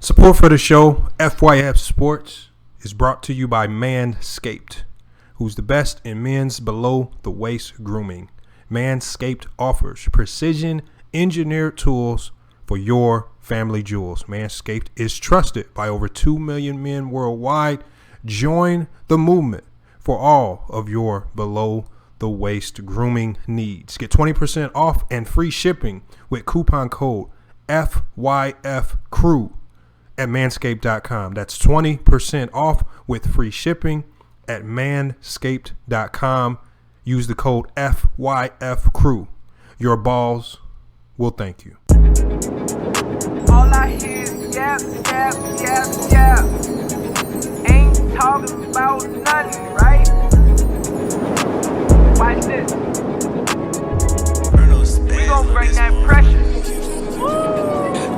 Support for the show, FYF Sports, is brought to you by Manscaped, who's the best in men's below-the-waist grooming. Manscaped offers precision engineered tools for your family jewels. Manscaped is trusted by over 2 million men worldwide. Join the movement for all of your below-the-waist grooming needs. Get 20% off and free shipping with coupon code FYFCREW at manscaped.com. That's 20% off with free shipping at manscaped.com. Use the code FYFCREW. Your balls will thank you. All I hear is yap, yap, yap, yap. Ain't talking about nothing, right? Watch this. We gon' bring that pressure.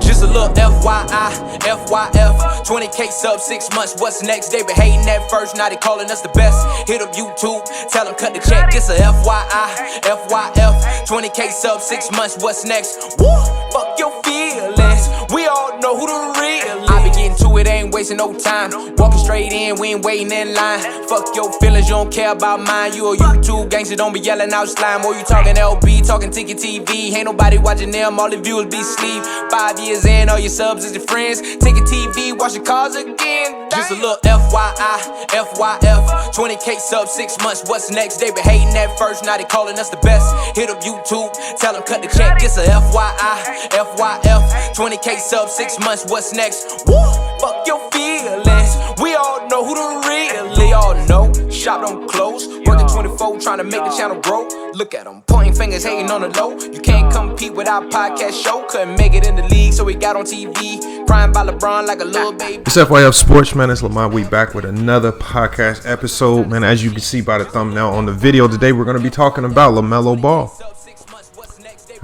Just a little FYI, FYF, 20K sub 6 months, what's next? They been hating at first, now they calling us the best. Hit up YouTube, tell them cut the check. This a FYI, FYF, 20K sub 6 months, what's next? Woo, fuck your feelings, we all know who the real is. I be getting to it, ain't wasting no time. Walking straight in, we ain't waiting in line. Fuck your feelings, you don't care about mine. You a YouTube gangster, don't be yelling out slime. Or you talking LB, talking Ticket TV. Ain't nobody watching them, all the viewers be sleep. 5 years in, all your subs is your friends. Ticket TV, watch your cars again. Just a little FYI, FYF, 20K sub 6 months, what's next? They been hating at first, now they calling us the best. Hit up YouTube, tell them cut the check. This a FYI, FYF, 20K sub 6 months, what's next? Woo, fuck your feelings, we all know who the real. They all know, shop don't close. Working 24, trying to make the channel grow. Look at them, pointing fingers, hating on the low. You can't compete with our podcast show. Couldn't make it in the league, so we got on TV. Crying by LeBron like a little baby. It's FYF Sports, man. It's Lamont. We back with another podcast episode, man. As you can see by the thumbnail on the video today, we're going to be talking about LaMelo Ball.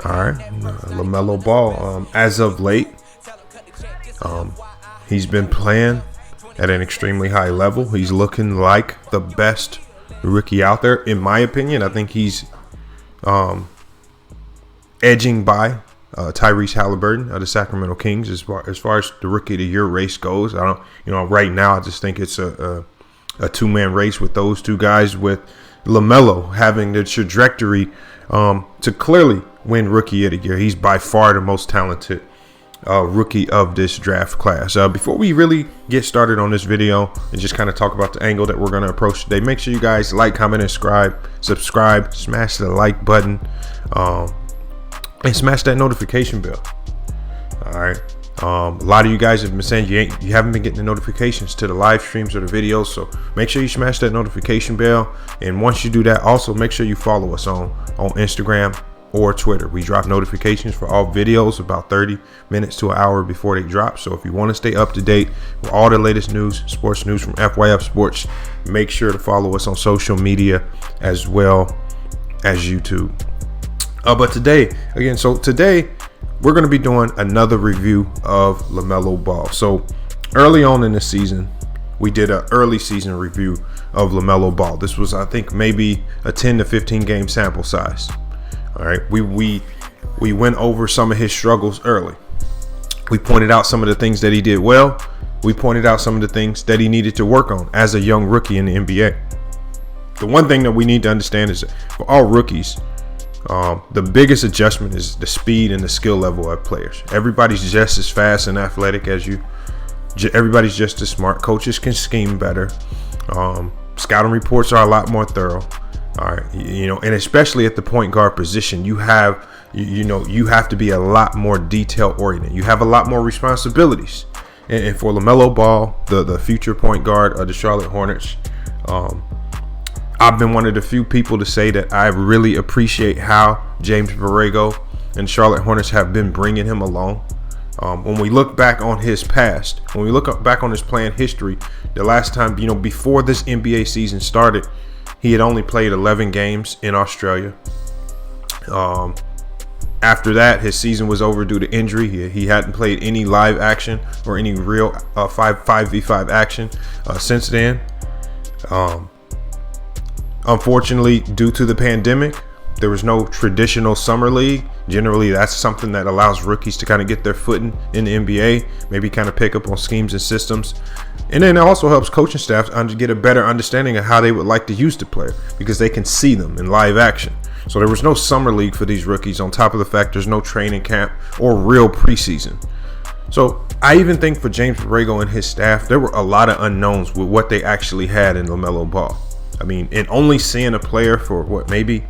All right, LaMelo Ball. As of late, he's been playing at an extremely high level. He's looking like the best rookie out there, in my opinion. I think he's edging by Tyrese Halliburton of the Sacramento Kings as far as the rookie of the year race goes. I don't, right now I just think it's a two-man race with those two guys, with LaMelo having the trajectory to clearly win rookie of the year. He's by far the most talented rookie of this draft class. Before we really get started on this video and just kind of talk about the angle that we're going to approach today, make sure you guys like, comment, and subscribe, smash the like button, and smash that notification bell. All right. A lot of you guys have been saying you haven't been getting the notifications to the live streams or the videos, so make sure you smash that notification bell. And once you do that, also make sure you follow us on Instagram or Twitter. We drop notifications for all videos about 30 minutes to an hour before they drop. So if you want to stay up to date with all the latest news, sports news from FYF Sports, make sure to follow us on social media as well as YouTube. But today we're going to be doing another review of LaMelo Ball. So early on in the season, we did an early season review of LaMelo Ball. This was, I think, maybe a 10 to 15 game sample size. All right, we went over some of his struggles early. We pointed out some of the things that he did well. We pointed out some of the things that he needed to work on as a young rookie in the NBA. The one thing that we need to understand is that for all rookies, the biggest adjustment is the speed and the skill level of players. Everybody's just as fast and athletic as you. Everybody's just as smart. Coaches can scheme better. Scouting reports are a lot more thorough. All right, and especially at the point guard position, you have to be a lot more detail oriented. You have a lot more responsibilities. And for LaMelo Ball, the future point guard of the Charlotte Hornets, I've been one of the few people to say that I really appreciate how James Borrego and Charlotte Hornets have been bringing him along. When we look back on his past, when we look back on his playing history, the last time, before this NBA season started, he had only played 11 games in Australia. After that, his season was over due to injury. He hadn't played any live action or any real 5v5 action since then. Unfortunately, due to the pandemic, There was no traditional summer league. Generally, that's something that allows rookies to kind of get their footing in the NBA, maybe kind of pick up on schemes and systems. And then it also helps coaching staffs get a better understanding of how they would like to use the player because they can see them in live action. So there was no summer league for these rookies, on top of the fact there's no training camp or real preseason. So I even think for James Borrego and his staff, there were a lot of unknowns with what they actually had in LaMelo Ball. I mean, and only seeing a player for maybe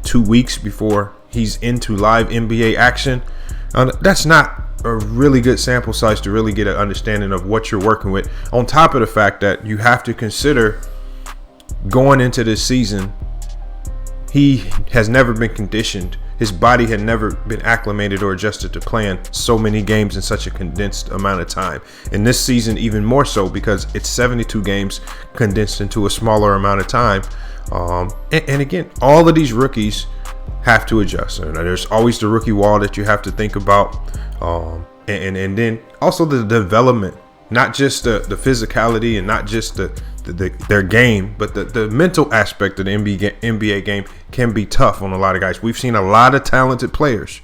2 weeks before he's into live NBA action, that's not a really good sample size to really get an understanding of what you're working with. On top of the fact that you have to consider going into this season, he has never been conditioned. His body had never been acclimated or adjusted to playing so many games in such a condensed amount of time. And this season, even more so, because it's 72 games condensed into a smaller amount of time. And again, all of these rookies have to adjust. And there's always the rookie wall that you have to think about. And then also the development, not just the physicality and not just their game, but the mental aspect of the NBA game can be tough on a lot of guys. We've seen a lot of talented players.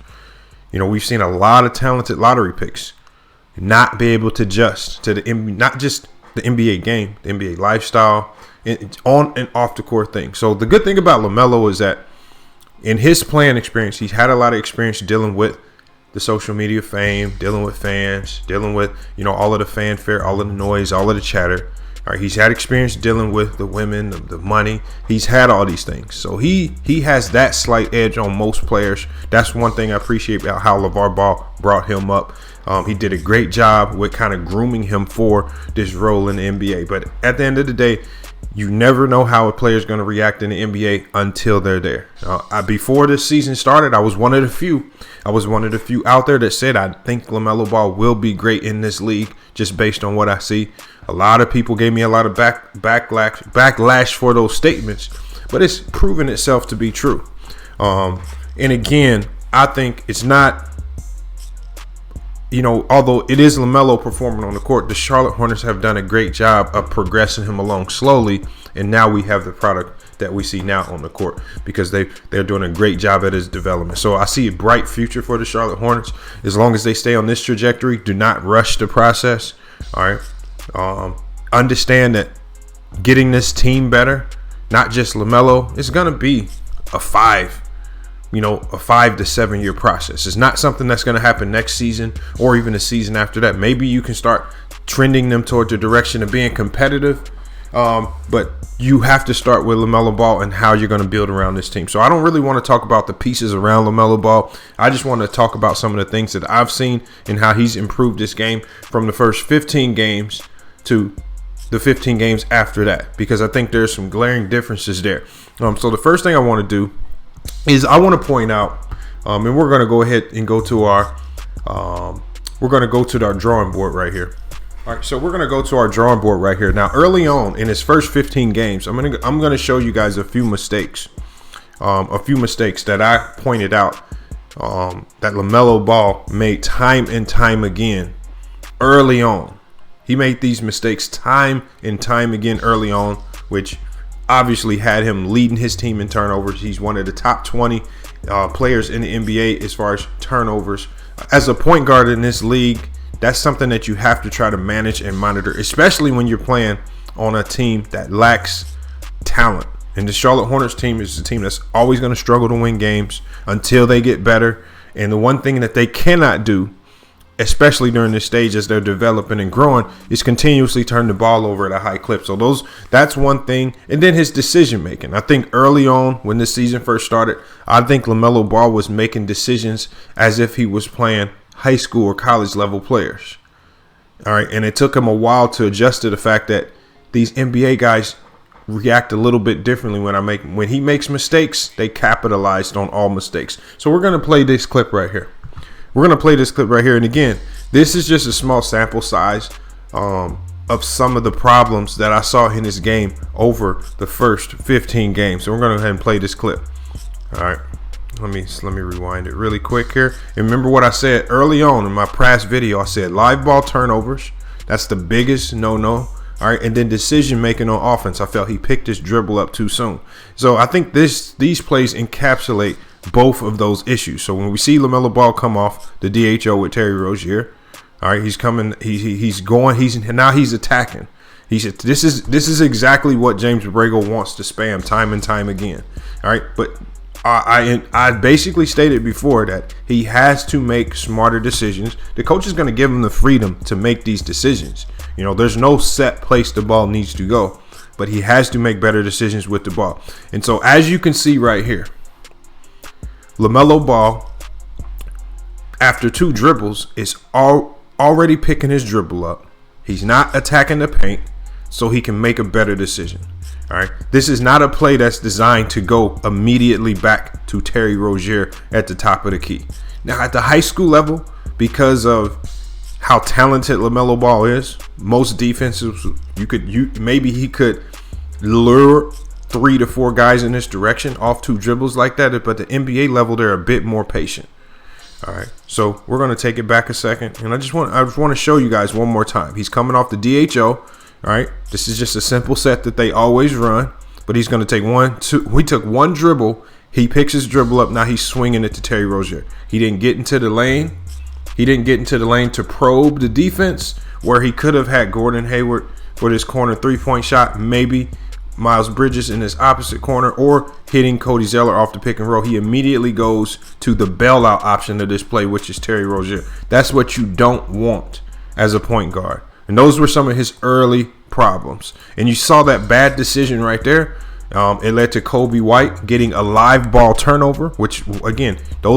We've seen a lot of talented lottery picks not be able to adjust to not just the NBA game, the NBA lifestyle, on and off the court thing. So the good thing about LaMelo is that in his playing experience, he's had a lot of experience dealing with the social media fame, dealing with fans, dealing with, all of the fanfare, all of the noise, all of the chatter. All right, he's had experience dealing with the women, the money. He's had all these things. So he has that slight edge on most players. That's one thing I appreciate about how LeVar Ball brought him up. He did a great job with kind of grooming him for this role in the NBA. But at the end of the day, you never know how a player is going to react in the NBA until they're there. Before this season started, I was one of the few out there that said I think LaMelo Ball will be great in this league just based on what I see. A lot of people gave me a lot of backlash for those statements, but it's proven itself to be true. And again, I think it's not, although it is LaMelo performing on the court, the Charlotte Hornets have done a great job of progressing him along slowly, and now we have the product that we see now on the court because they're doing a great job at his development. So I see a bright future for the Charlotte Hornets as long as they stay on this trajectory. Do not rush the process. All right. Understand that getting this team better, not just LaMelo, it's going to be a 5 to 7 year process. It's not something that's going to happen next season or even the season after that. Maybe you can start trending them toward the direction of being competitive. But you have to start with LaMelo Ball and how you're going to build around this team. So I don't really want to talk about the pieces around LaMelo Ball. I just want to talk about some of the things that I've seen and how he's improved this game from the first 15 games to the 15 games after that, because I think there's some glaring differences there. So the first thing I want to do is I want to point out, and we're going to go ahead and go to our drawing board right here. All right, so we're going to go to our drawing board right here. Now, early on in his first 15 games, I'm going to show you guys a few mistakes that I pointed out that LaMelo Ball made time and time again early on. He made these mistakes time and time again early on, which obviously had him leading his team in turnovers. He's one of the top 20 players in the NBA as far as turnovers. As a point guard in this league, that's something that you have to try to manage and monitor, especially when you're playing on a team that lacks talent. And the Charlotte Hornets team is a team that's always going to struggle to win games until they get better. And the one thing that they cannot do, especially during this stage as they're developing and growing, is continuously turn the ball over at a high clip. So that's one thing. And then his decision making. I think early on when this season first started, I think LaMelo Ball was making decisions as if he was playing high school or college level players. All right. And it took him a while to adjust to the fact that these NBA guys react a little bit differently when he makes mistakes. They capitalized on all mistakes. So we're going to play this clip right here. And again, this is just a small sample size of some of the problems that I saw in this game over the first 15 games. So we're going to go ahead and play this clip. All right. Let me rewind it really quick here. And remember what I said early on in my past video. I said live ball turnovers. That's the biggest no-no All right, and then decision making on offense. I felt he picked his dribble up too soon. So I think these plays encapsulate both of those issues. So when we see LaMelo Ball come off the DHO with Terry Rozier, all right, he's coming. He's attacking. He said, this is exactly what James Borrego wants to spam time and time again. All right, but I basically stated before that he has to make smarter decisions. The coach is going to give him the freedom to make these decisions. You know, there's no set place the ball needs to go, but he has to make better decisions with the ball. And so as you can see right here, LaMelo Ball, after 2 dribbles, is already picking his dribble up. He's not attacking the paint, so he can make a better decision. All right, this is not a play that's designed to go immediately back to Terry Rozier at the top of the key. Now, at the high school level, because of how talented LaMelo Ball is, most defenses maybe he could lure 3 to 4 guys in this direction off 2 dribbles like that. But the NBA level, they're a bit more patient. All right, so we're gonna take it back a second, and I just want to show you guys one more time. He's coming off the DHO. All right, this is just a simple set that they always run, but he's gonna take 1, 2. We took 1 dribble. He picks his dribble up. Now he's swinging it to Terry Rozier. He didn't get into the lane. He didn't get into the lane to probe the defense, where he could have had Gordon Hayward for this corner 3-point shot, maybe Miles Bridges in his opposite corner, or hitting Cody Zeller off the pick and roll. He immediately goes to the bailout option of this play, which is Terry Rozier. That's what you don't want as a point guard. And those were some of his early problems. And you saw that bad decision right there. It led to Kobe White getting a live ball turnover, which, again, that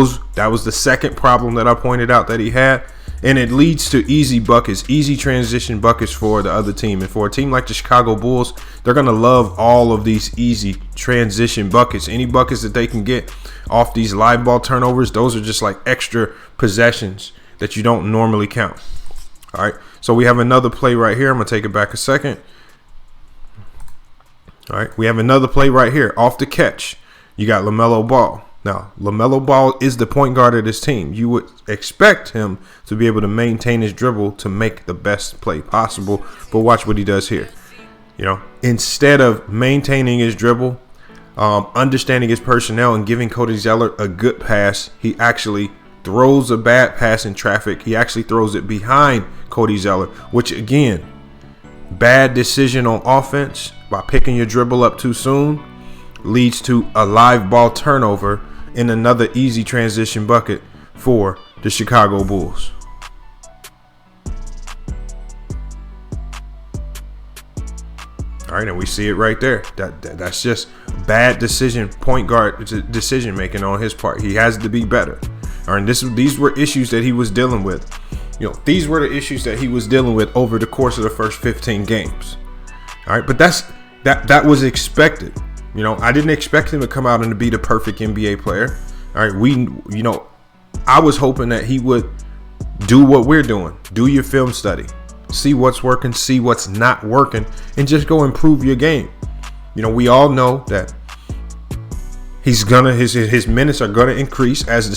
was the second problem that I pointed out that he had. And it leads to easy buckets, easy transition buckets for the other team. And for a team like the Chicago Bulls, they're going to love all of these easy transition buckets. Any buckets that they can get off these live ball turnovers, those are just like extra possessions that you don't normally count. All right, so we have another play right here. I'm going to take it back a second. All right, we have another play right here. Off the catch, you got LaMelo Ball. Now, LaMelo Ball is the point guard of this team. You would expect him to be able to maintain his dribble to make the best play possible. But watch what he does here. You know, instead of maintaining his dribble, understanding his personnel and giving Cody Zeller a good pass, he actually throws a bad pass in traffic. He actually throws it behind Cody Zeller, which, again, bad decision on offense by picking your dribble up too soon leads to a live ball turnover in another easy transition bucket for the Chicago Bulls. All right, and we see it right there. That's just bad point guard decision making on his part. He has to be better. All right, these were issues that he was dealing with. You know, these were the issues that he was dealing with over the course of the first 15 games. All right, but that was expected. You know, I didn't expect him to come out and to be the perfect NBA player. All right, I was hoping that he would do what we're doing. Do your film study. See what's working, see what's not working, and just go improve your game. You know, we all know that his minutes are gonna increase as the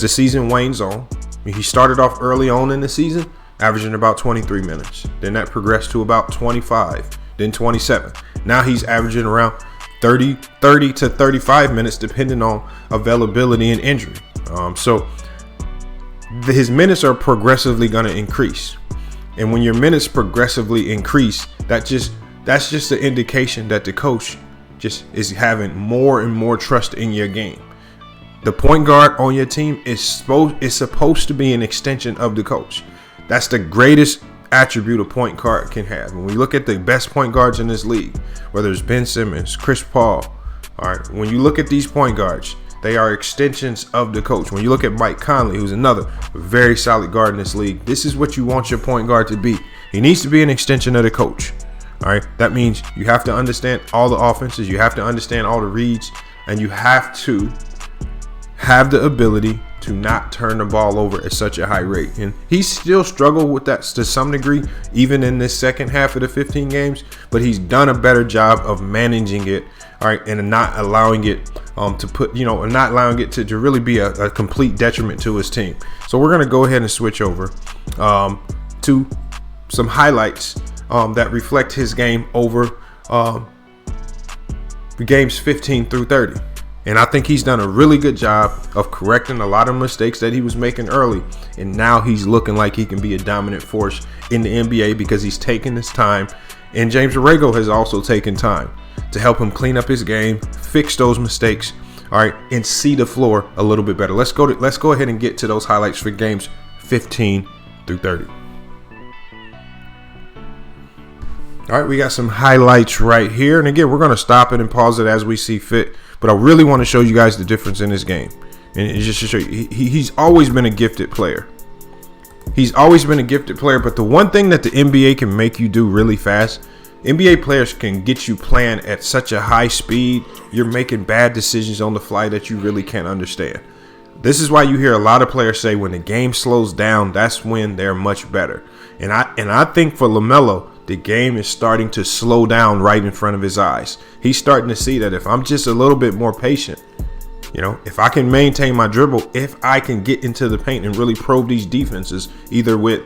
season wanes on. He started off early on in the season, averaging about 23 minutes. Then that progressed to about 25, then 27. Now he's averaging around 30 to 35 minutes, depending on availability and injury. So his minutes are progressively going to increase. And when your minutes progressively increase, that's just an indication that the coach just is having more and more trust in your game. The point guard on your team is supposed to be an extension of the coach. That's the greatest attribute a point guard can have. When we look at the best point guards in this league, whether it's Ben Simmons, Chris Paul, all right, when you look at these point guards, they are extensions of the coach. When you look at Mike Conley, who's another very solid guard in this league, this is what you want your point guard to be. He needs to be an extension of the coach. All right, that means you have to understand all the offenses, you have to understand all the reads, and you have to have the ability to not turn the ball over at such a high rate. And he still struggled with that to some degree, even in this second half of the 15 games, but he's done a better job of managing it, all right, and not allowing it to really be a complete detriment to his team. So we're going to go ahead and switch over to some highlights that reflect his game over games 15 through 30. And I think he's done a really good job of correcting a lot of mistakes that he was making early. And now he's looking like he can be a dominant force in the NBA because he's taken his time. And James Borrego has also taken time to help him clean up his game, fix those mistakes, all right, and see the floor a little bit better. Let's go ahead and get to those highlights for games 15 through 30. All right, we got some highlights right here. And again, we're going to stop it and pause it as we see fit. But I really want to show you guys the difference in his game. And just to show you, he's always been a gifted player. He's always been a gifted player. But the one thing that the NBA can make you do really fast, NBA players can get you playing at such a high speed. You're making bad decisions on the fly that you really can't understand. This is why you hear a lot of players say when the game slows down, that's when they're much better. And I think for LaMelo, the game is starting to slow down right in front of his eyes. He's starting to see that if I'm just a little bit more patient, if I can maintain my dribble, if I can get into the paint and really probe these defenses, either with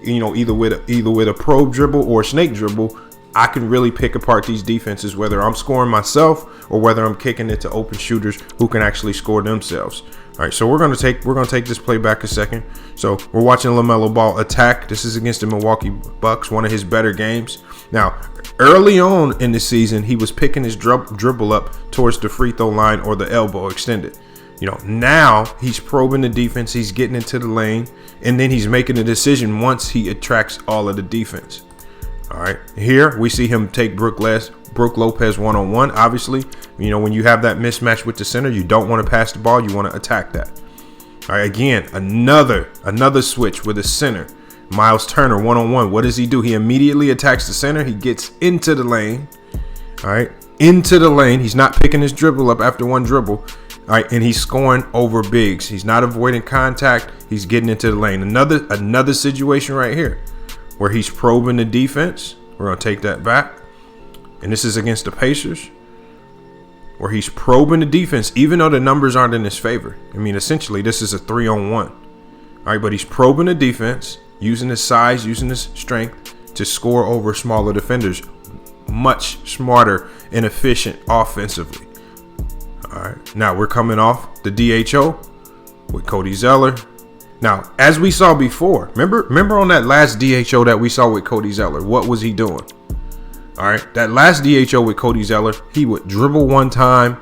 a probe dribble or a snake dribble, I can really pick apart these defenses, whether I'm scoring myself or whether I'm kicking it to open shooters who can actually score themselves. All right, so we're gonna take this play back a second. So we're watching LaMelo Ball attack. This is against the Milwaukee Bucks, one of his better games. Now, early on in the season, he was picking his dribble up towards the free throw line or the elbow extended. Now he's probing the defense, he's getting into the lane, and then he's making a decision once he attracts all of the defense. All right, here we see him take Brook Lopez one-on-one. Obviously, when you have that mismatch with the center, you don't want to pass the ball, you want to attack that. All right, again, another switch with the center. Miles Turner one-on-one. What does he do? He immediately attacks the center. He gets into the lane. All right, into the lane. He's not picking his dribble up after one dribble. All right, and he's scoring over bigs. He's not avoiding contact. He's getting into the lane. Another situation right here where he's probing the defense. We're going to take that back. And this is against the Pacers, where he's probing the defense, even though the numbers aren't in his favor. I mean, essentially, this is a 3-on-1. All right, but he's probing the defense, using his size, using his strength to score over smaller defenders. Much smarter and efficient offensively. All right, now we're coming off the DHO with Cody Zeller. Now, as we saw before, remember on that last DHO that we saw with Cody Zeller, what was he doing? All right, that last DHO with Cody Zeller, he would dribble one time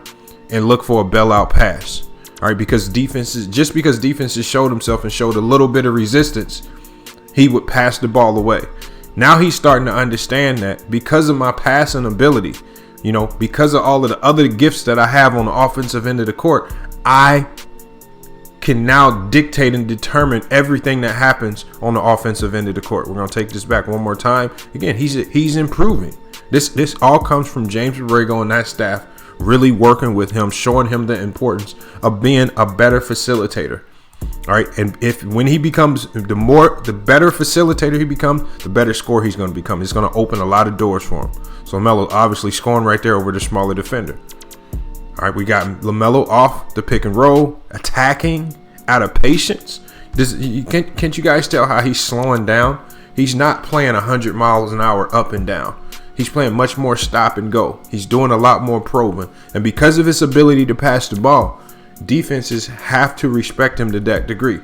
and look for a bailout pass. All right, because defenses showed himself and showed a little bit of resistance, he would pass the ball away. Now he's starting to understand that because of my passing ability, because of all of the other gifts that I have on the offensive end of the court, I can now dictate and determine everything that happens on the offensive end of the court. We're going to take this back one more time. Again, he's improving. This all comes from James Borrego and that staff really working with him, showing him the importance of being a better facilitator. All right, and when he becomes the better facilitator he becomes, the better scorer he's going to become. It's going to open a lot of doors for him. So LaMelo obviously scoring right there over the smaller defender. All right, we got LaMelo off the pick and roll, attacking out of patience. Can't you guys tell how he's slowing down? He's not playing 100 miles an hour up and down. He's playing much more stop and go. He's doing a lot more probing. And because of his ability to pass the ball, defenses have to respect him to that degree.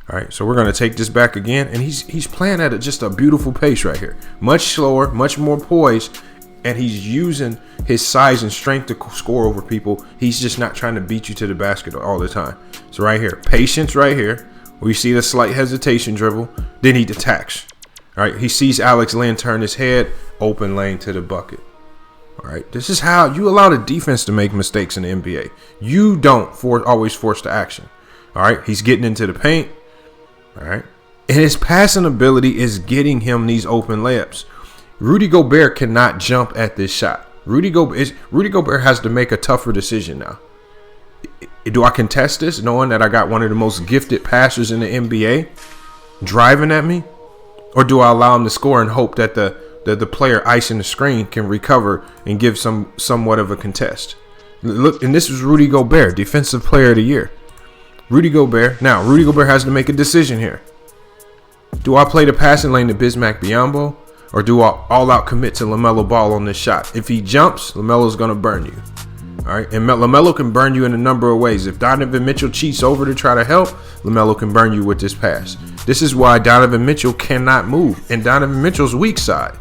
All right, so we're going to take this back again. And he's playing at just a beautiful pace right here. Much slower, much more poised. And he's using his size and strength to score over people. He's just not trying to beat you to the basket all the time. So right here, patience right here. We see the slight hesitation dribble. Then he attacks. All right, he sees Alex Lynn turn his head, open lane to the bucket. All right, this is how you allow the defense to make mistakes in the NBA. You don't always force the action. All right, he's getting into the paint. All right, and his passing ability is getting him these open layups. Rudy Gobert cannot jump at this shot. Rudy Gobert has to make a tougher decision now. Do I contest this, knowing that I got one of the most gifted passers in the NBA driving at me? Or do I allow him to score and hope that the player icing the screen can recover and give somewhat of a contest? Look, and this was Rudy Gobert, Defensive Player of the Year. Rudy Gobert has to make a decision here. Do I play the passing lane to Bismack Biyombo? or do all out commit to LaMelo Ball on this shot. If he jumps, LaMelo's going to burn you. All right, and LaMelo can burn you in a number of ways. If Donovan Mitchell cheats over to try to help, LaMelo can burn you with this pass. This is why Donovan Mitchell cannot move, and Donovan Mitchell's weak side.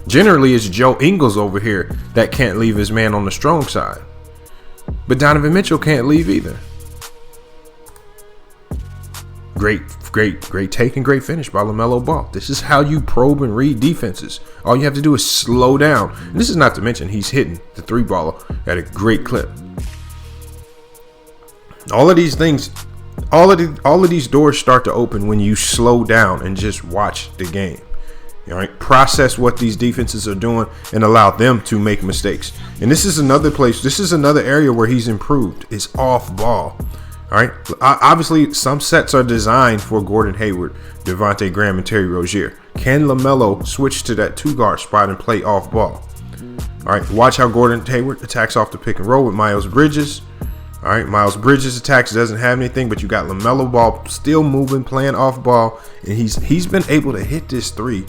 Generally, it's Joe Ingles over here that can't leave his man on the strong side. But Donovan Mitchell can't leave either. Great take and great finish by LaMelo Ball. This is how you probe and read defenses. All you have to do is slow down. And this is not to mention he's hitting the 3-baller at a great clip. All of these things, all of these doors start to open when you slow down and just watch the game. All right, process what these defenses are doing and allow them to make mistakes. And this is another place. This is another area where he's improved. Is off ball. All right. Obviously, some sets are designed for Gordon Hayward, Devontae Graham, and Terry Rozier. Can LaMelo switch to that 2-guard spot and play off ball? All right. Watch how Gordon Hayward attacks off the pick and roll with Miles Bridges. All right. Miles Bridges attacks, doesn't have anything, but you got LaMelo Ball still moving, playing off ball, and he's been able to hit this 3.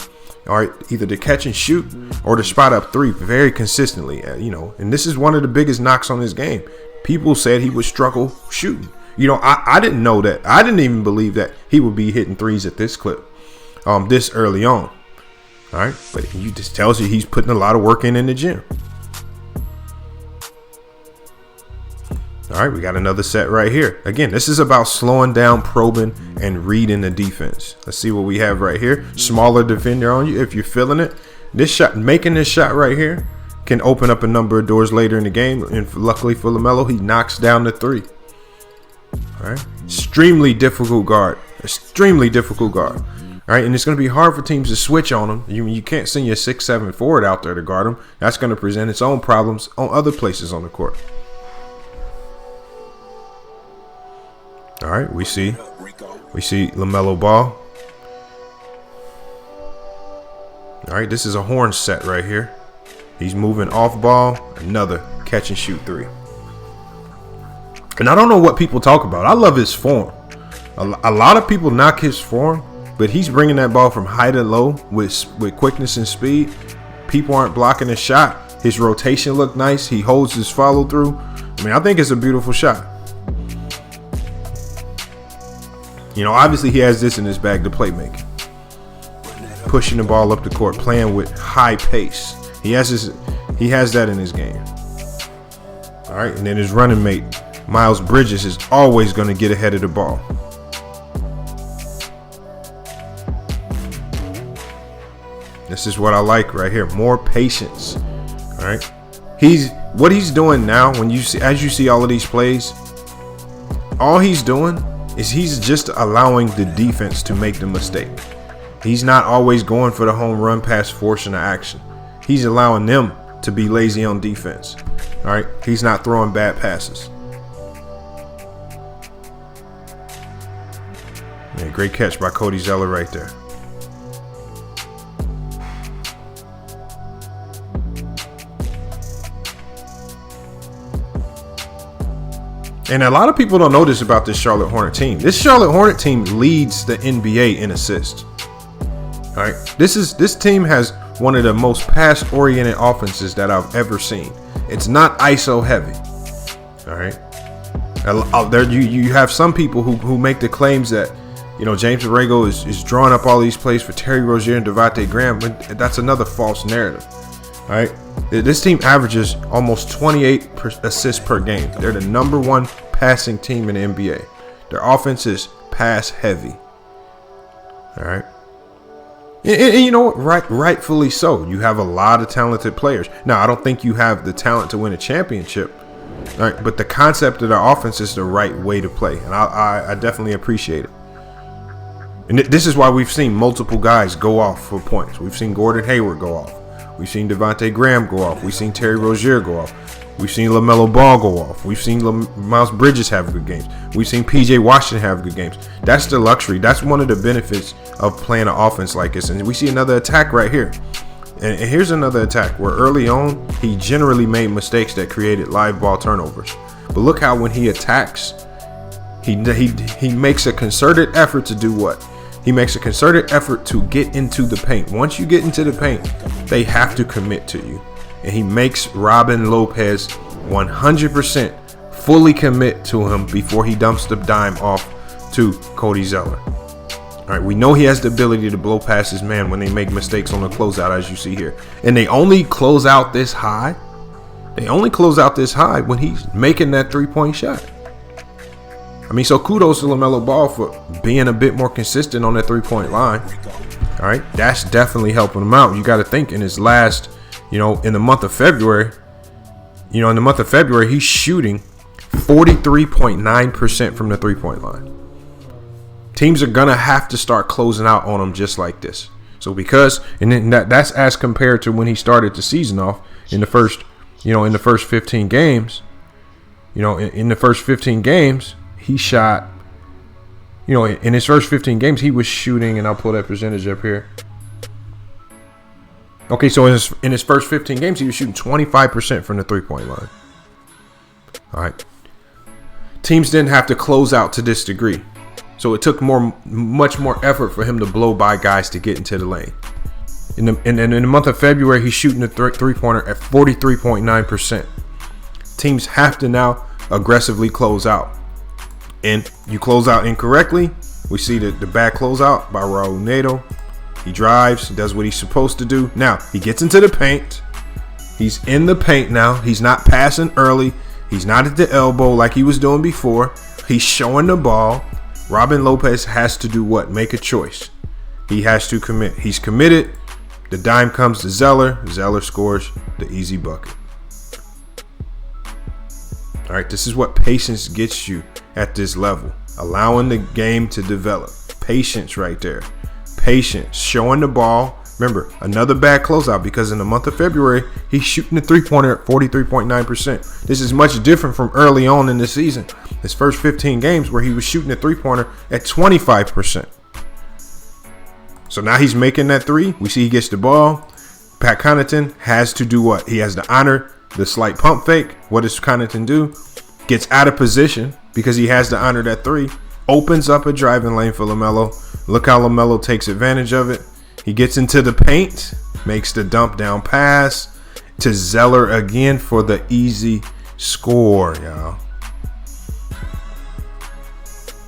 All right, either to catch and shoot or to spot up 3 very consistently. And this is one of the biggest knocks on his game. People said he would struggle shooting. I didn't know that. I didn't even believe that he would be hitting 3s at this clip, this early on. All right, but he just tells you he's putting a lot of work in the gym. All right, we got another set right here. Again, this is about slowing down, probing, and reading the defense. Let's see what we have right here. Smaller defender on you if you're feeling it. This shot, making this shot right here, can open up a number of doors later in the game. And luckily for LaMelo, he knocks down the 3. All right, extremely difficult guard. Extremely difficult guard. All right, and it's going to be hard for teams to switch on him. You can't send your 6'7" forward out there to guard him. That's going to present its own problems on other places on the court. All right, we see LaMelo Ball. All right, this is a horn set right here. He's moving off ball, another catch and shoot 3. And I don't know what people talk about. I love his form. A lot of people knock his form, but he's bringing that ball from high to low with quickness and speed. People aren't blocking his shot. His rotation looked nice. He holds his follow through. I think it's a beautiful shot. Obviously he has this in his bag, the playmaking. Pushing the ball up the court, playing with high pace. He has that in his game. All right, and then his running mate, Miles Bridges, is always going to get ahead of the ball. This is what I like right here. More patience. All right. What he's doing now, as you see all of these plays, all he's doing is he's just allowing the defense to make the mistake. He's not always going for the home run pass, forcing the action. He's allowing them to be lazy on defense. All right. He's not throwing bad passes. Yeah, great catch by Cody Zeller right there. And a lot of people don't know this about this Charlotte Hornet team. This Charlotte Hornet team leads the NBA in assists. All right, this team has one of the most pass-oriented offenses that I've ever seen. It's not ISO heavy. All right, there you have some people who make the claims that James Borrego is drawing up all these plays for Terry Rozier and Devontae Graham, but that's another false narrative. All right, this team averages almost 28 assists per game. They're the number 1 passing team in the NBA. Their offense is pass heavy. All right. And you know what? Rightfully so. You have a lot of talented players. Now, I don't think you have the talent to win a championship. All right, but the concept of their offense is the right way to play. And I definitely appreciate it. And this is why we've seen multiple guys go off for points. We've seen Gordon Hayward go off. We've seen Devontae Graham go off. We've seen Terry Rozier go off. We've seen LaMelo Ball go off. We've seen Miles Bridges have good games. We've seen PJ Washington have good games. That's the luxury. That's one of the benefits of playing an offense like this. And we see another attack right here. And here's another attack where early on, he generally made mistakes that created live ball turnovers. But look how when he attacks, he makes a concerted effort to do what? He makes a concerted effort to get into the paint. Once you get into the paint, they have to commit to you. And he makes Robin Lopez 100% fully commit to him before he dumps the dime off to Cody Zeller. All right, we know he has the ability to blow past his man when they make mistakes on the closeout, as you see here. And they only close out this high. They only close out this high when he's making that three-point shot. I mean, so kudos to LaMelo Ball for being a bit more consistent on that three-point line. All right, that's definitely helping him out. You got to think in his last, in the month of February, he's shooting 43.9% from the three-point line. Teams are going to have to start closing out on him just like this. So that's as compared to when he started the season off in the first 15 games. In the first 15 games, he shot, in his first 15 games, he was shooting, and I'll pull that percentage up here. Okay, so in his first 15 games, he was shooting 25% from the three-point line. All right. Teams didn't have to close out to this degree. So it took much more effort for him to blow by guys to get into the lane. In the month of February, he's shooting the three-pointer at 43.9%. Teams have to now aggressively close out. And you close out incorrectly. We see the bad closeout by Raul Neto. He drives, does what he's supposed to do. Now, he gets into the paint. He's in the paint now. He's not passing early. He's not at the elbow like he was doing before. He's showing the ball. Robin Lopez has to do what? Make a choice. He has to commit. He's committed. The dime comes to Zeller. Zeller scores the easy bucket. All right, this is what patience gets you at this level. Allowing the game to develop. Patience right there. Patience. Showing the ball. Remember, another bad closeout because in the month of February, he's shooting the three-pointer at 43.9%. This is much different from early on in the season. His first 15 games where he was shooting the three-pointer at 25%. So now he's making that three. We see he gets the ball. Pat Connaughton has to do what? He has to honor the slight pump fake. What does Connaughton do? Gets out of position because he has to honor that three. Opens up a driving lane for LaMelo. Look how LaMelo takes advantage of it. He gets into the paint, makes the dump down pass to Zeller again for the easy score, y'all.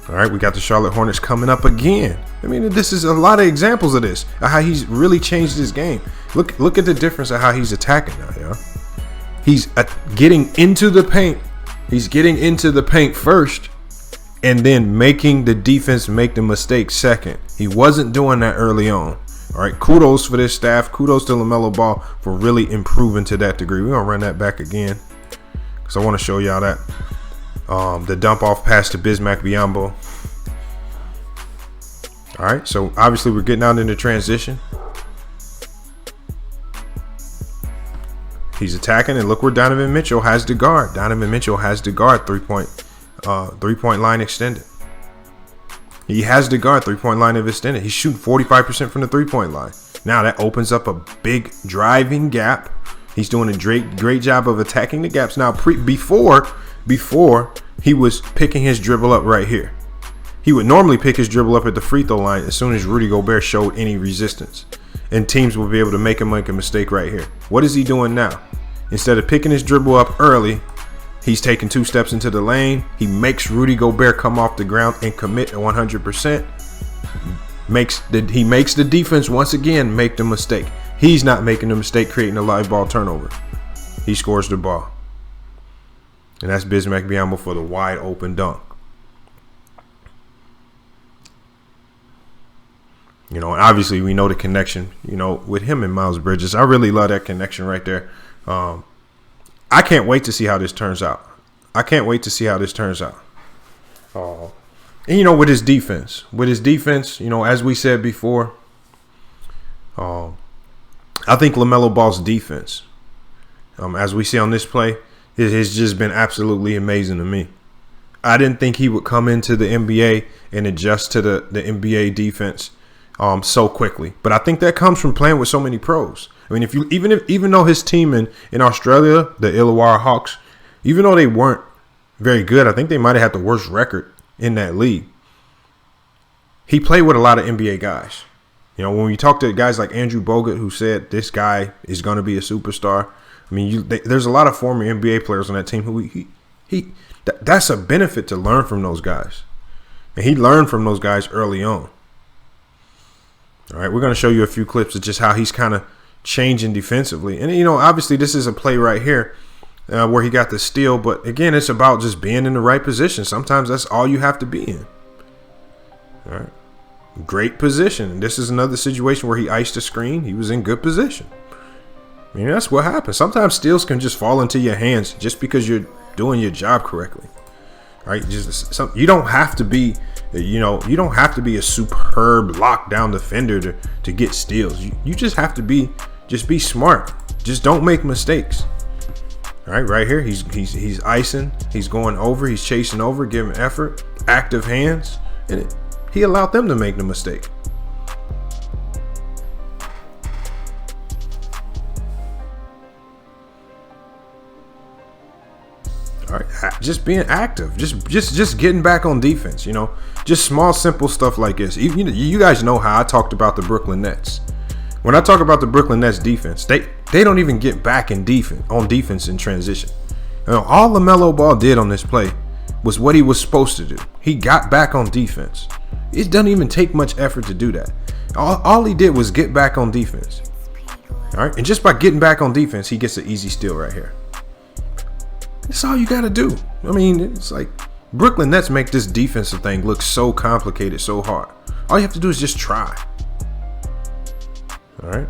All right, we got the Charlotte Hornets coming up again. I mean, this is a lot of examples of this, of how he's really changed his game. Look at the difference of how he's attacking now, y'all. He's getting into the paint. He's getting into the paint first and then making the defense make the mistake second. He wasn't doing that early on. All right, kudos for this staff. Kudos to LaMelo Ball for really improving to that degree. We're going to run that back again because I want to show y'all that. The dump off pass to Bismack Biyombo. All right, so obviously we're getting out into transition. He's attacking, and look where Donovan Mitchell has the guard. Donovan Mitchell has the guard three-point line extended. He has the guard three-point line of extended. He's shooting 45% from the three-point line. Now that opens up a big driving gap. He's doing a great job of attacking the gaps. Now before he was picking his dribble up right here. He would normally pick his dribble up at the free throw line as soon as Rudy Gobert showed any resistance. And teams will be able to make a mistake right here. What is he doing now? Instead of picking his dribble up early, he's taking 2 steps into the lane. He makes Rudy Gobert come off the ground and commit at 100%. He makes the defense once again make the mistake. He's not making the mistake creating a live ball turnover. He scores the ball. And that's Bismack Biyombo for the wide open dunk. And obviously we know the connection, with him and Miles Bridges. I really love that connection right there. I can't wait to see how this turns out. And with his defense, as we said before, I think LaMelo Ball's defense, as we see on this play, it has just been absolutely amazing to me. I didn't think he would come into the NBA and adjust to the NBA defense so quickly. But I think that comes from playing with so many pros. I mean, even though his team in Australia, the Illawarra Hawks, even though they weren't very good, I think they might have had the worst record in that league. he played with a lot of NBA guys. You know, when we talk to guys like Andrew Bogut, who said this guy is going to be a superstar. I mean, there's a lot of former NBA players on that team who that's a benefit to learn from those guys. And he learned from those guys early on. All right, we're going to show you a few clips of just how he's kind of changing defensively. And, you know, obviously this is a play right here where he got the steal. But, again, it's about just being in the right position. Sometimes that's all you have to be in. All right. Great position. This is another situation where he iced the screen. He was in good position. I mean, that's what happens. Sometimes steals can just fall into your hands just because you're doing your job correctly. Right? You don't have to be, you don't have to be a superb lockdown defender to get steals. You just have to be smart. Just don't make mistakes. All right here, he's icing, he's going over, he's chasing over, giving effort, active hands, and he allowed them to make the mistake. All right, just being active, just getting back on defense. You know, just small, simple stuff like this. You guys know how I talked about the Brooklyn Nets. When I talk about the Brooklyn Nets defense, they don't even get back in defense in transition. You know, all LaMelo Ball did on this play was what he was supposed to do. He got back on defense. It doesn't even take much effort to do that. All he did was get back on defense. All right, and just by getting back on defense, he gets an easy steal right here. That's all you got to do. I mean, it's like Brooklyn Nets make this defensive thing look so complicated, so hard. All you have to do is just try. All right,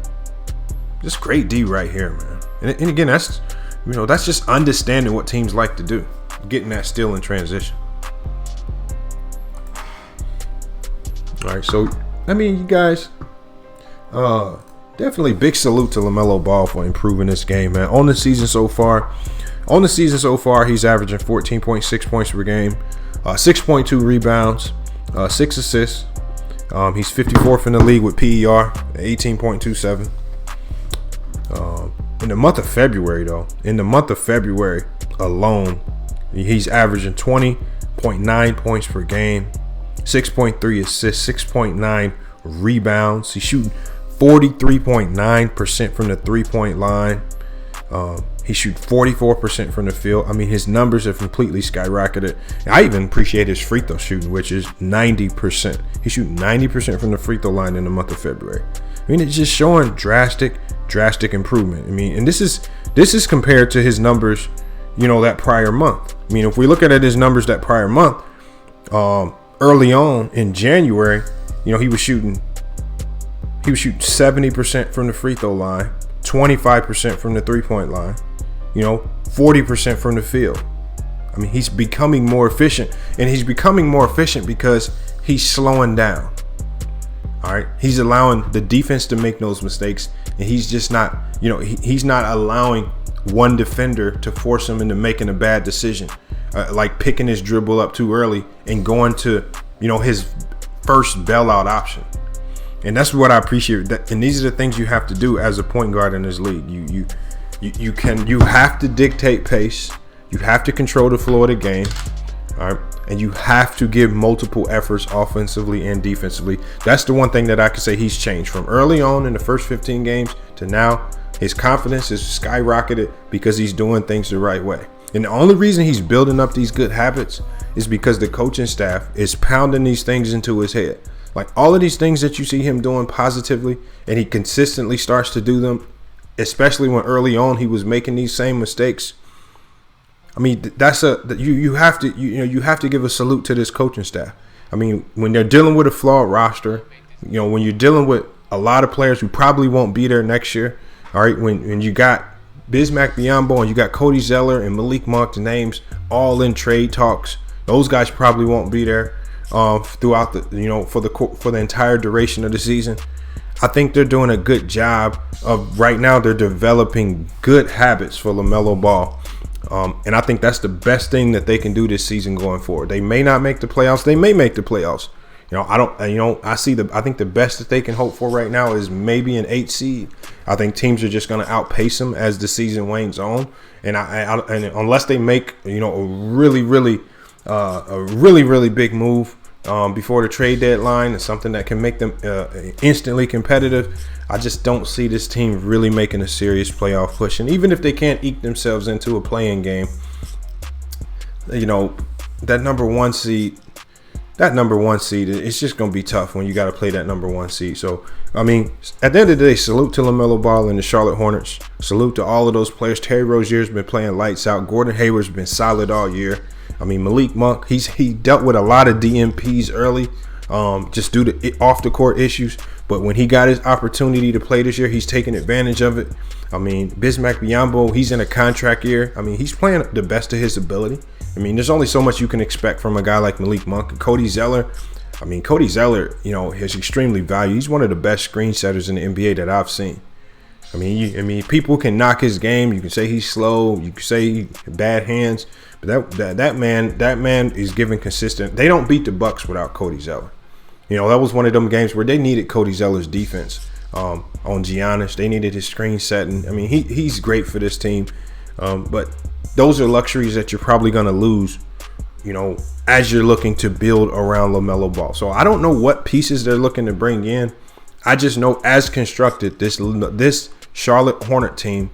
just great D right here, man. And again, that's just understanding what teams like to do, getting that steal in transition. All right, so I mean, you guys, definitely big salute to LaMelo Ball for improving this game, man. On the season so far, he's averaging 14.6 points per game, 6.2 rebounds, 6 assists. He's 54th in the league with PER, 18.27. In the month of February alone, he's averaging 20.9 points per game, 6.3 assists, 6.9 rebounds. He's shooting 43.9% from the three-point line. He shoots 44% from the field. I mean, his numbers have completely skyrocketed. I even appreciate his free throw shooting, which is 90%. He's shooting 90% from the free throw line in the month of February. I mean, it's just showing drastic improvement. I mean, and this is compared to his numbers, that prior month. I mean, if we look at his numbers that prior month, early on in January, he was shooting 70% from the free throw line, 25% from the three-point line, 40% from the field. I mean, he's becoming more efficient, and he's becoming more efficient because he's slowing down. All right, he's allowing the defense to make those mistakes, and he's just not, he's not allowing one defender to force him into making a bad decision, like picking his dribble up too early and going to, his first bailout option. And that's what I appreciate. And these are the things you have to do as a point guard in this league. You have to dictate pace. You have to control the flow of the game. All right. And you have to give multiple efforts offensively and defensively. That's the one thing that I can say he's changed from early on in the first 15 games to now. His confidence is skyrocketed because he's doing things the right way. And the only reason he's building up these good habits is because the coaching staff is pounding these things into his head. Like all of these things that you see him doing positively, and he consistently starts to do them, especially when early on he was making these same mistakes. I mean, you have to give a salute to this coaching staff. I mean, when they're dealing with a flawed roster, when you're dealing with a lot of players who probably won't be there next year. All right, when you got Bismack Biyombo and you got Cody Zeller and Malik Monk, the names all in trade talks, those guys probably won't be there throughout the for the entire duration of the season. I think they're doing a good job of right now. They're developing good habits for LaMelo Ball, and I think that's the best thing that they can do this season going forward. They may not make the playoffs. They may make the playoffs. I think the best that they can hope for right now is maybe an 8 seed. I think teams are just going to outpace them as the season wanes on, and and unless they make a really big move before the trade deadline is something that can make them instantly competitive. I just don't see this team really making a serious playoff push. And even if they can't eke themselves into a play-in game, that number one seed, it's just going to be tough when you got to play that number one seed. So, I mean, at the end of the day, salute to LaMelo Ball and the Charlotte Hornets. Salute to all of those players. Terry Rozier's been playing lights out. Gordon Hayward's been solid all year. I mean, Malik Monk, he dealt with a lot of DNPs early, just due to off the court issues. But when he got his opportunity to play this year, he's taking advantage of it. I mean, Bismack Biyombo, he's in a contract year. I mean, he's playing the best of his ability. I mean, there's only so much you can expect from a guy like Malik Monk. And Cody Zeller, is extremely valued. He's one of the best screen setters in the NBA that I've seen. I mean, people can knock his game. You can say he's slow. You can say he bad hands. But that man is giving consistent. They don't beat the Bucks without Cody Zeller. That was one of them games where they needed Cody Zeller's defense on Giannis. They needed his screen setting. I mean, he's great for this team. But those are luxuries that you're probably going to lose, as you're looking to build around LaMelo Ball. So I don't know what pieces they're looking to bring in. I just know as constructed, this Charlotte Hornet team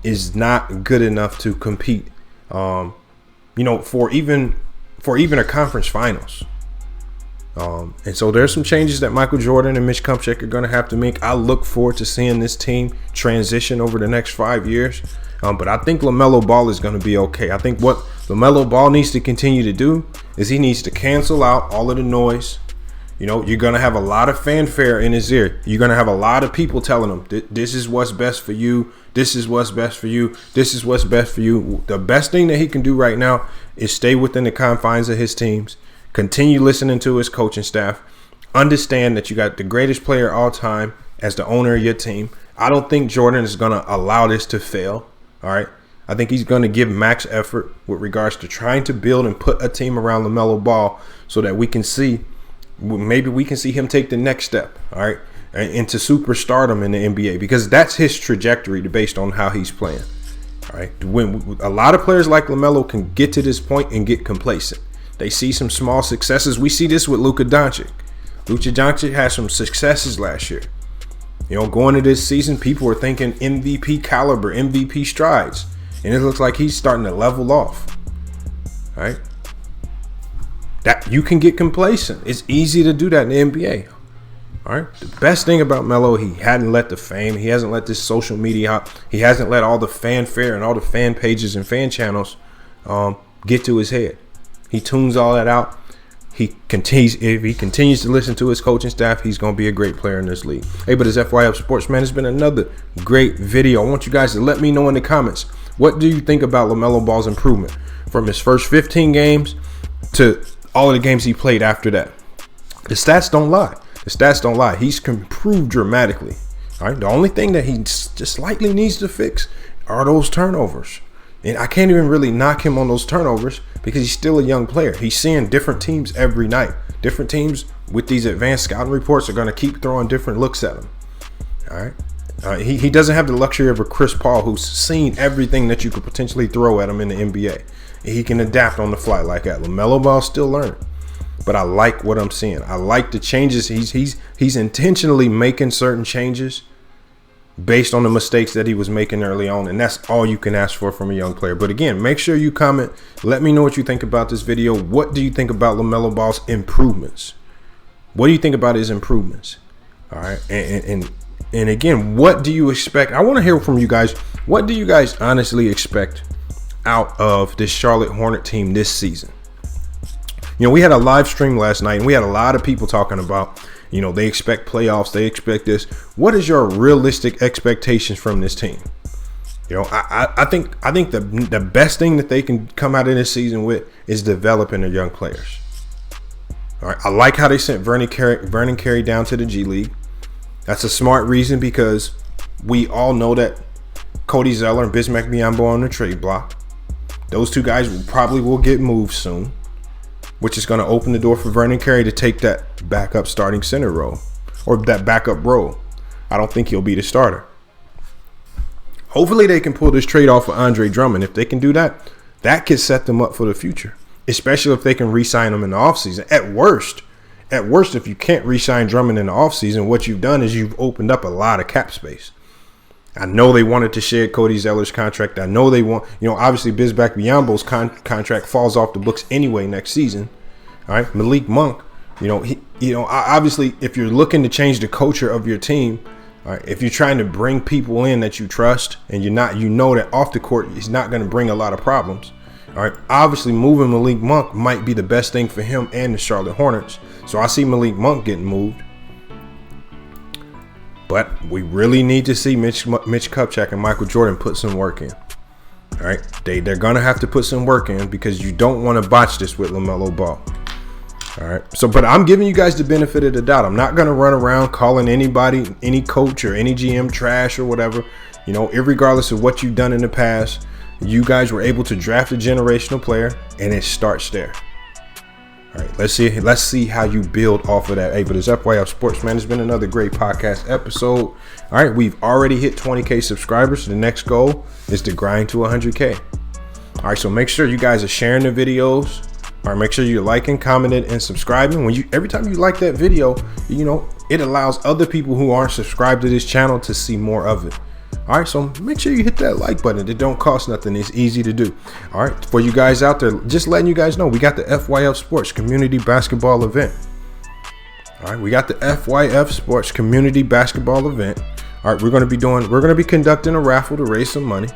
is not good enough to compete, for even a conference finals. And so there's some changes that Michael Jordan and Mitch Kupchak are going to have to make. I look forward to seeing this team transition over the next 5 years. But I think LaMelo Ball is going to be okay. I think what LaMelo Ball needs to continue to do is he needs to cancel out all of the noise. You're going to have a lot of fanfare in his ear. You're going to have a lot of people telling him, this is what's best for you. This is what's best for you. This is what's best for you. The best thing that he can do right now is stay within the confines of his teams. Continue listening to his coaching staff. Understand that you got the greatest player all time as the owner of your team. I don't think Jordan is going to allow this to fail. All right. I think he's going to give max effort with regards to trying to build and put a team around LaMelo Ball so that we can see him take the next step. All right. Into superstardom in the NBA, because that's his trajectory based on how he's playing. All right. When a lot of players like LaMelo can get to this point and get complacent. They see some small successes. We see this with Luka Doncic. Luka Doncic had some successes last year. Going into this season, people were thinking MVP caliber, MVP strides. And it looks like he's starting to level off. All right? That you can get complacent. It's easy to do that in the NBA. All right? The best thing about Melo, he hadn't let the fame, he hasn't let this social media, he hasn't let all the fanfare and all the fan pages and fan channels get to his head. He tunes all that out. If he continues to listen to his coaching staff, he's going to be a great player in this league. Hey, but as FYF Sports, man, it's been another great video. I want you guys to let me know in the comments, what do you think about LaMelo Ball's improvement from his first 15 games to all of the games he played after that? The stats don't lie. He's improved dramatically. All right. The only thing that he just slightly needs to fix are those turnovers. And I can't even really knock him on those turnovers because he's still a young player. He's seeing different teams every night. Different teams with these advanced scouting reports are going to keep throwing different looks at him. All right. He doesn't have the luxury of a Chris Paul who's seen everything that you could potentially throw at him in the NBA. He can adapt on the fly like that. LaMelo Ball's still learning. But I like what I'm seeing. I like the changes. He's intentionally making certain changes based on the mistakes that he was making early on, and that's all you can ask for from a young player. But again, make sure you comment. Let me know what you think about this video. What do you think about LaMelo Ball's improvements? What do you think about his improvements? All right, and again, what do you expect? I want to hear from you guys. What do you guys honestly expect out of this Charlotte Hornet team this season? We had a live stream last night, and we had a lot of people talking about, they expect playoffs, they expect this. What is your realistic expectations from this team? I think the best thing that they can come out of this season with is developing their young players. All right, I like how they sent Vernon Carey down to the G League. That's a smart reason because we all know that Cody Zeller and Bismack Biyombo on the trade block. Those two guys probably will get moved soon, which is going to open the door for Vernon Carey to take that backup starting center role or that backup role. I don't think he'll be the starter. Hopefully they can pull this trade off for Andre Drummond. If they can do that, that could set them up for the future. especially if they can re-sign him in the offseason. At worst, if you can't re-sign Drummond in the offseason, what you've done is you've opened up a lot of cap space. I know they wanted to shed Cody Zeller's contract. I know they want, obviously Bismack Biyombo's contract falls off the books anyway next season. All right, Malik Monk, obviously if you're looking to change the culture of your team, all right, if you're trying to bring people in that you trust and you're not, that off the court is not going to bring a lot of problems. All right, obviously moving Malik Monk might be the best thing for him and the Charlotte Hornets. So I see Malik Monk getting moved. But we really need to see Mitch Kupchak and Michael Jordan put some work in. All right, they're going to have to put some work in because you don't want to botch this with LaMelo Ball. All right, but I'm giving you guys the benefit of the doubt. I'm not going to run around calling anybody, any coach or any GM trash or whatever. Irregardless of what you've done in the past, you guys were able to draft a generational player, and it starts there. All right, let's see how you build off of that. Hey, but it's FYF Sports, man. It's been another great podcast episode. All right, we've already hit 20K subscribers. The next goal is to grind to 100K. All right, so make sure you guys are sharing the videos. All right, make sure you're liking, commenting, and subscribing. Every time you like that video, it allows other people who aren't subscribed to this channel to see more of it. All right, so make sure you hit that like button. It don't cost nothing. It's easy to do. All right, for you guys out there, just letting you guys know, we got the FYF Sports Community Basketball Event. All right, we got the FYF Sports Community Basketball Event. All right, we're going to be conducting a raffle to raise some money.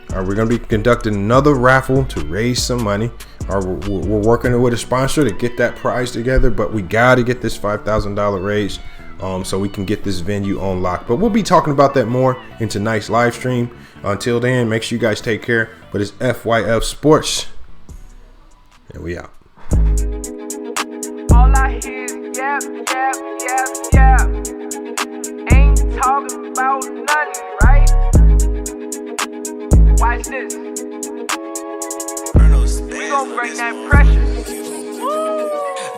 All right, we're going to be conducting another raffle to raise some money. All right, we're working with a sponsor to get that prize together, but we got to get this $5,000 raised. So we can get this venue on lock. But we'll be talking about that more in tonight's live stream. Until then, make sure you guys take care. But it's FYF Sports. And we out. All I hear is yap, yap, yap, yap. Ain't talking about nothing, right? Watch this. We gon' bring that pressure.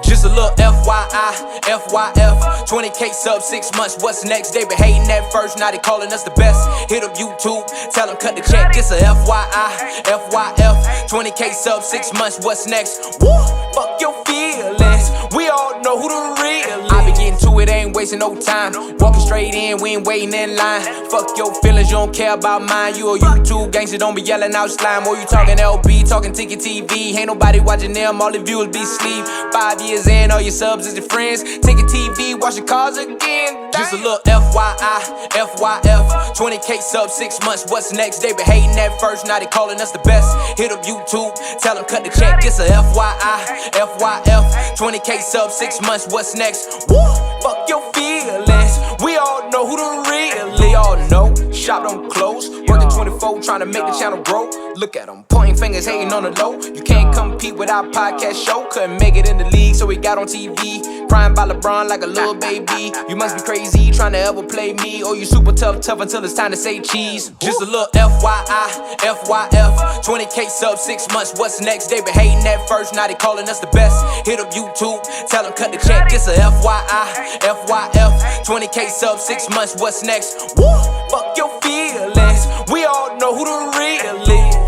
Just a little FYI, FYF 20K sub 6 months, what's next? They been hating at first, now they calling us the best. Hit up YouTube, tell them cut the check. This a FYI, FYF 20K sub 6 months, what's next? Woo, fuck your feelings, we all know who the real is. I be getting to it, ain't wasting no time. Walking straight in, we ain't waiting in line. Fuck your feelings, you don't care about mine. You a YouTube gangster, don't be yelling out slime. Or you talking LB, talking Ticket TV. Ain't nobody watching them, all the viewers be sleep. 5 years in, all your subs is your friends. Ticket TV, watch your cars again. Just a little FYI, FYF 20K sub 6 months, what's next? They been hating at first, now they calling us the best. Hit up YouTube, tell them cut the check. This a FYI, FYF 20K sub 6 months, what's next? Woo, fuck your feelings, we all know who the real is. They all know, shop don't close. Working 24, trying to make the channel grow. Look at them, pointing fingers, hating on the low. You can't compete with our podcast show. Couldn't make it in the league, so we got on TV. Crying by LeBron like a little baby. You must be crazy, trying to ever play me. Or you super tough until it's time to say cheese. Just a little FYI, FYF 20K sub 6 months, what's next? They been hating at first, now they calling us the best. Hit up YouTube, tell them cut the check. This a FYI, FYF 20K sub 6 months, what's next? Woo, fuck your feelings, we all know who the real is.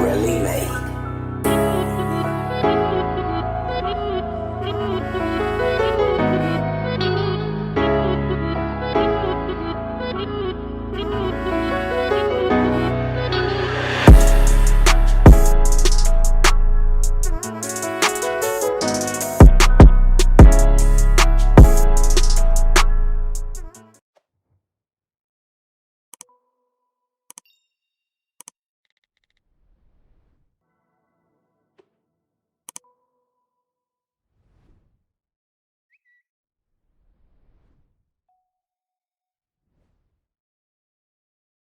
Really, mate.